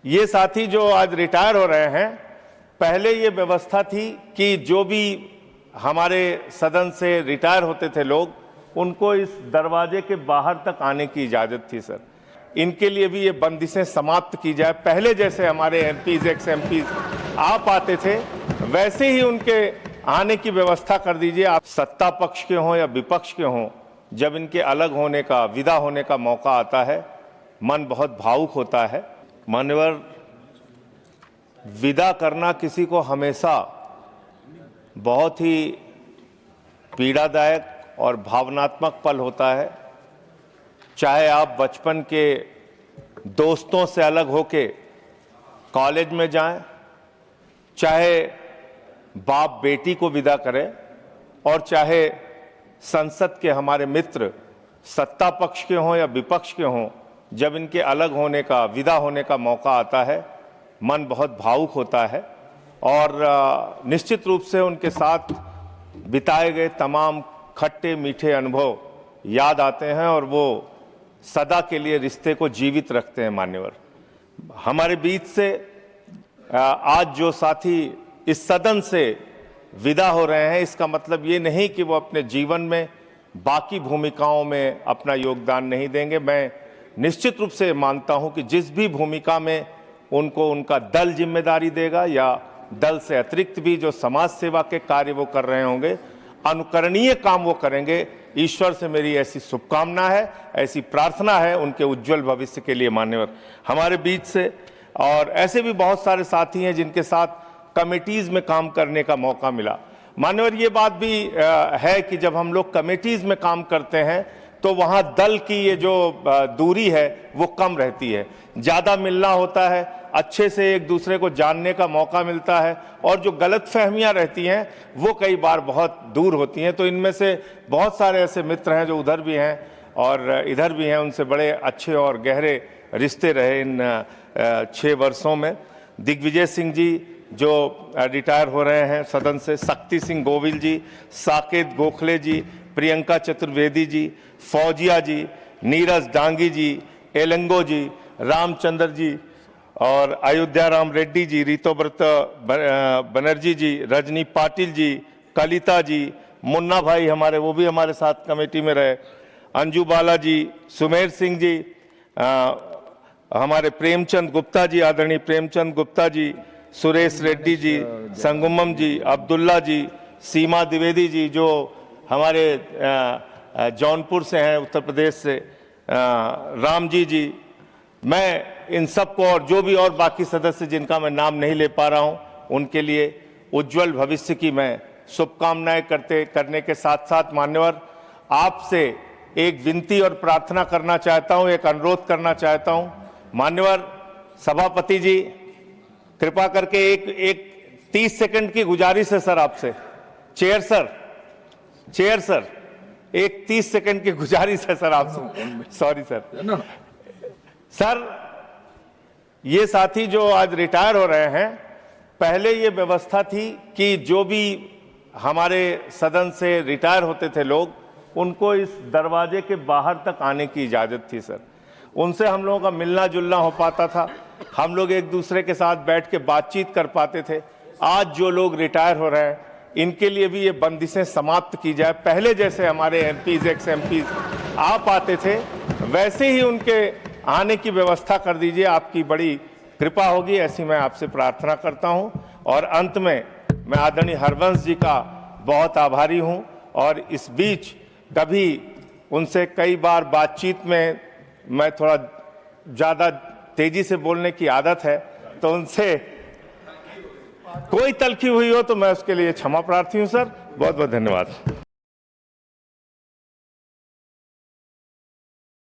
ये साथी जो आज रिटायर हो रहे हैं, पहले ये व्यवस्था थी कि जो भी हमारे सदन से रिटायर होते थे लोग, उनको इस दरवाजे के बाहर तक आने की इजाज़त थी सर। इनके लिए भी ये बंदिशें समाप्त की जाए। पहले जैसे हमारे एमपीज एक्स एमपीज आ पाते थे, वैसे ही उनके आने की व्यवस्था कर दीजिए। आप सत्ता पक्ष के हों या विपक्ष के हों, जब इनके अलग होने का, विदा होने का मौका आता है, मन बहुत भावुक होता है। मान्यवर, विदा करना किसी को हमेशा बहुत ही पीड़ादायक और भावनात्मक पल होता है। चाहे आप बचपन के दोस्तों से अलग होके कॉलेज में जाएं, चाहे बाप बेटी को विदा करें, और चाहे संसद के हमारे मित्र सत्ता पक्ष के हों या विपक्ष के हों, जब इनके अलग होने का, विदा होने का मौका आता है, मन बहुत भावुक होता है। और निश्चित रूप से उनके साथ बिताए गए तमाम खट्टे मीठे अनुभव याद आते हैं और वो सदा के लिए रिश्ते को जीवित रखते हैं। मान्यवर, हमारे बीच से आज जो साथी इस सदन से विदा हो रहे हैं, इसका मतलब ये नहीं कि वो अपने जीवन में बाकी भूमिकाओं में अपना योगदान नहीं देंगे। मैं निश्चित रूप से मानता हूं कि जिस भी भूमिका में उनको उनका दल जिम्मेदारी देगा या दल से अतिरिक्त भी जो समाज सेवा के कार्य वो कर रहे होंगे, अनुकरणीय काम वो करेंगे। ईश्वर से मेरी ऐसी शुभकामना है, ऐसी प्रार्थना है उनके उज्जवल भविष्य के लिए। मान्यवर, हमारे बीच से और ऐसे भी बहुत सारे साथी हैं जिनके साथ कमेटीज में काम करने का मौका मिला। मान्यवर, ये बात भी है कि जब हम लोग कमेटीज में काम करते हैं तो वहाँ दल की ये जो दूरी है वो कम रहती है, ज़्यादा मिलना होता है, अच्छे से एक दूसरे को जानने का मौका मिलता है, और जो गलतफहमियां रहती हैं वो कई बार बहुत दूर होती हैं। तो इनमें से बहुत सारे ऐसे मित्र हैं जो उधर भी हैं और इधर भी हैं, उनसे बड़े अच्छे और गहरे रिश्ते रहे इन 6 वर्षों में। दिग्विजय सिंह जी जो रिटायर हो रहे हैं सदन से, शक्ति सिंह गोविल जी, साकेत गोखले जी, प्रियंका चतुर्वेदी जी, फौजिया जी, नीरज डांगी जी, एलंगो जी, रामचंद्र जी और अयोध्या राम रेड्डी जी, ऋतुव्रत बनर्जी जी, रजनी पाटिल जी, कलिता जी, मुन्ना भाई हमारे, वो भी हमारे साथ कमेटी में रहे, अंजू बाला जी, सुमेर सिंह जी, हमारे प्रेमचंद गुप्ता जी, आदरणीय प्रेमचंद गुप्ता जी, सुरेश रेड्डी जी, संगमम जी, अब्दुल्ला जी, सीमा द्विवेदी जी जो हमारे जौनपुर से हैं, उत्तर प्रदेश से, राम जी। मैं इन सबको और जो भी और बाकी सदस्य जिनका मैं नाम नहीं ले पा रहा हूं, उनके लिए उज्जवल भविष्य की मैं शुभकामनाएं करने के साथ साथ मान्यवर, आपसे एक विनती और प्रार्थना करना चाहता हूं, एक अनुरोध करना चाहता हूं। मान्यवर सभापति जी, कृपा करके एक 30 सेकंड की गुजारिश है सर आपसे। चेयर सर, एक 30 सेकंड की गुजारिश है सर आपसे। सॉरी सर, ये साथी जो आज रिटायर हो रहे हैं, पहले ये व्यवस्था थी कि जो भी हमारे सदन से रिटायर होते थे लोग, उनको इस दरवाजे के बाहर तक आने की इजाज़त थी सर। उनसे हम लोगों का मिलना जुलना हो पाता था, हम लोग एक दूसरे के साथ बैठ के बातचीत कर पाते थे। आज जो लोग रिटायर हो रहे हैं, इनके लिए भी ये बंदिशें समाप्त की जाए। पहले जैसे हमारे एमपीज एक्स एमपीज आ पाते थे, वैसे ही उनके आने की व्यवस्था कर दीजिए। आपकी बड़ी कृपा होगी, ऐसी मैं आपसे प्रार्थना करता हूं। और अंत में मैं आदरणीय हरवंश जी का बहुत आभारी हूं, और इस बीच कभी उनसे कई बार बातचीत में मैं थोड़ा ज़्यादा तेजी से बोलने की आदत है, तो उनसे कोई तलखी हुई हो तो मैं उसके लिए क्षमा प्रार्थी हूं सर। बहुत बहुत धन्यवाद।